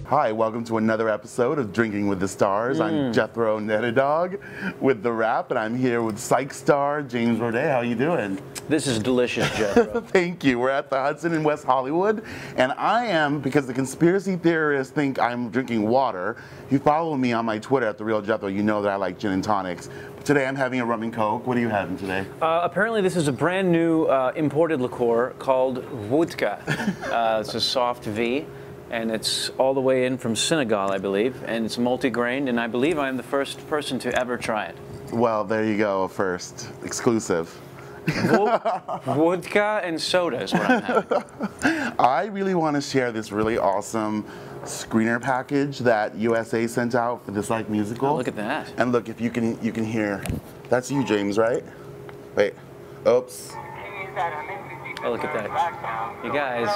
Hi, welcome to another episode of Drinking with the Stars. I'm Jethro Nettedog with TheWrap, and I'm here with Psych star James Roday. How you doing? This is delicious, Jethro. Thank you. We're at the Hudson in West Hollywood, and I am, because the conspiracy theorists think I'm drinking water. If you follow me on my Twitter at TheRealJethro, you know that I like gin and tonics. But today I'm having a rum and coke. What are you having today? Apparently this is a brand new imported liqueur called vodka. It's a soft V. And it's all the way in from Senegal, I believe, and it's multi-grained, and I believe I'm the first person to ever try it. Well, there you go, first. Exclusive. Vodka and soda is what I'm having. I really want to share this really awesome screener package that USA sent out for the Psych musical. Oh, look at that. And look, if you can hear. That's you, James, right? Wait. Oops. Oh, look at that. You guys,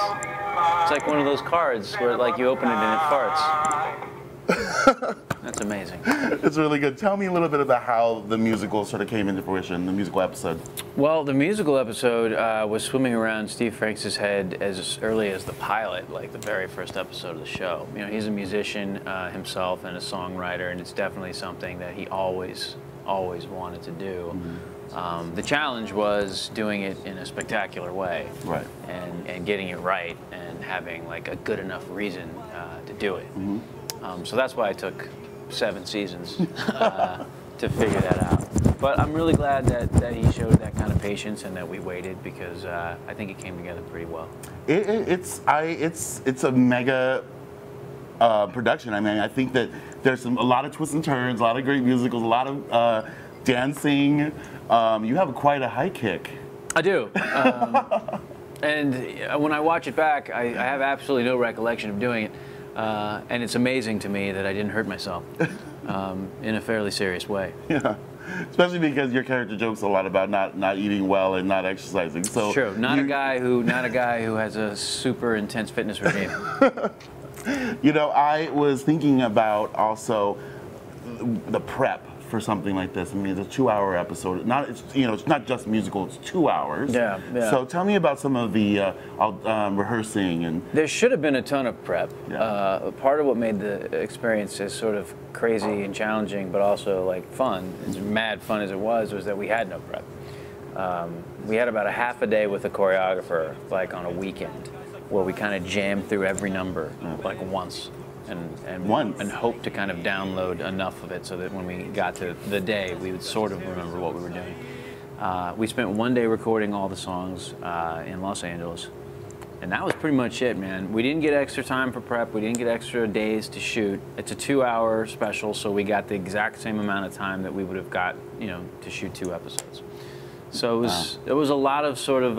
it's like one of those cards where like you open it and it farts. That's amazing. It's really good. Tell me a little bit about how the musical sort of came into fruition, the musical episode. Well, the musical episode was swimming around Steve Franks' head as early as the pilot, like the very first episode of the show. You know, he's a musician himself and a songwriter, and it's definitely something that he always wanted to do. The challenge was doing it in a spectacular way, right? And getting it right and having like a good enough reason to do it. So that's why it took 7 seasons to figure that out. But I'm really glad that he showed that kind of patience and that we waited, because I think it came together pretty well. It's a mega production. I mean, I think that there's a lot of twists and turns, a lot of great musicals, a lot of dancing. You have quite a high kick. I do. And when I watch it back, I have absolutely no recollection of doing it. And it's amazing to me that I didn't hurt myself in a fairly serious way. Yeah, especially because your character jokes a lot about not eating well and not exercising. So it's true. Not a guy who has a super intense fitness regime. You know, I was thinking about also the prep for something like this. I mean, it's a 2-hour episode. It's not just musical. It's 2 hours. Yeah. So tell me about some of the rehearsing and. There should have been a ton of prep. Yeah. Part of what made the experience as sort of crazy and challenging, but also like fun, as mad fun as it was that we had no prep. We had about a half a day with a choreographer, like on a weekend, where we kind of jammed through every number like once. And hope to kind of download enough of it so that when we got to the day, we would sort of remember what we were doing. We spent 1 day recording all the songs in Los Angeles, and that was pretty much it, man. We didn't get extra time for prep. We didn't get extra days to shoot. It's a 2-hour special, so we got the exact same amount of time that we would have got, to shoot 2 episodes. So it was a lot of sort of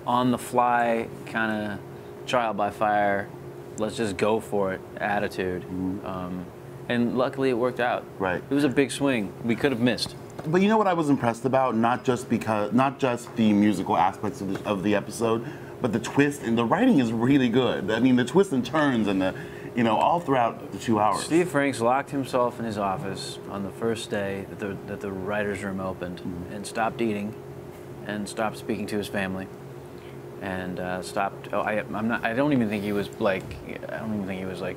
on-the-fly kind of trial by fire. Let's just go for it attitude. And luckily it worked out. Right. It was a big swing. We could have missed. But you know what I was impressed about? Not just the musical aspects of the episode, but the twist, and the writing is really good. I mean, the twists and turns and all throughout the 2 hours. Steve Franks locked himself in his office on the first day that the writer's room opened, and stopped eating and stopped speaking to his family. And stopped. I don't even think he was like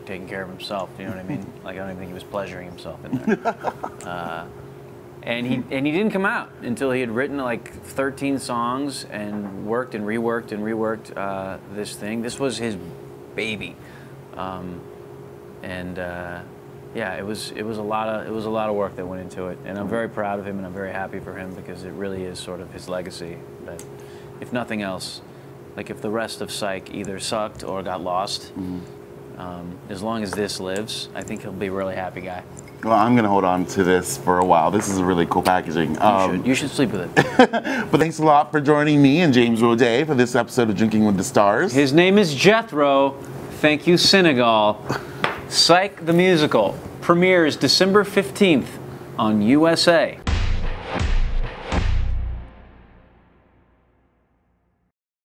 taking care of himself. You know what I mean? Like, I don't even think he was pleasuring himself in there. And he didn't come out until he had written like 13 songs and worked and reworked this thing. This was his baby, yeah, it was a lot of work that went into it. And I'm very proud of him, and I'm very happy for him, because it really is sort of his legacy. That, if nothing else, like if the rest of Psych either sucked or got lost, as long as this lives, I think he'll be a really happy guy. Well, I'm going to hold on to this for a while. This is really cool packaging. You should sleep with it. But thanks a lot for joining me and James Roday for this episode of Drinking with the Stars. His name is Jethro. Thank you, Senegal. Psych the Musical premieres December 15th on USA.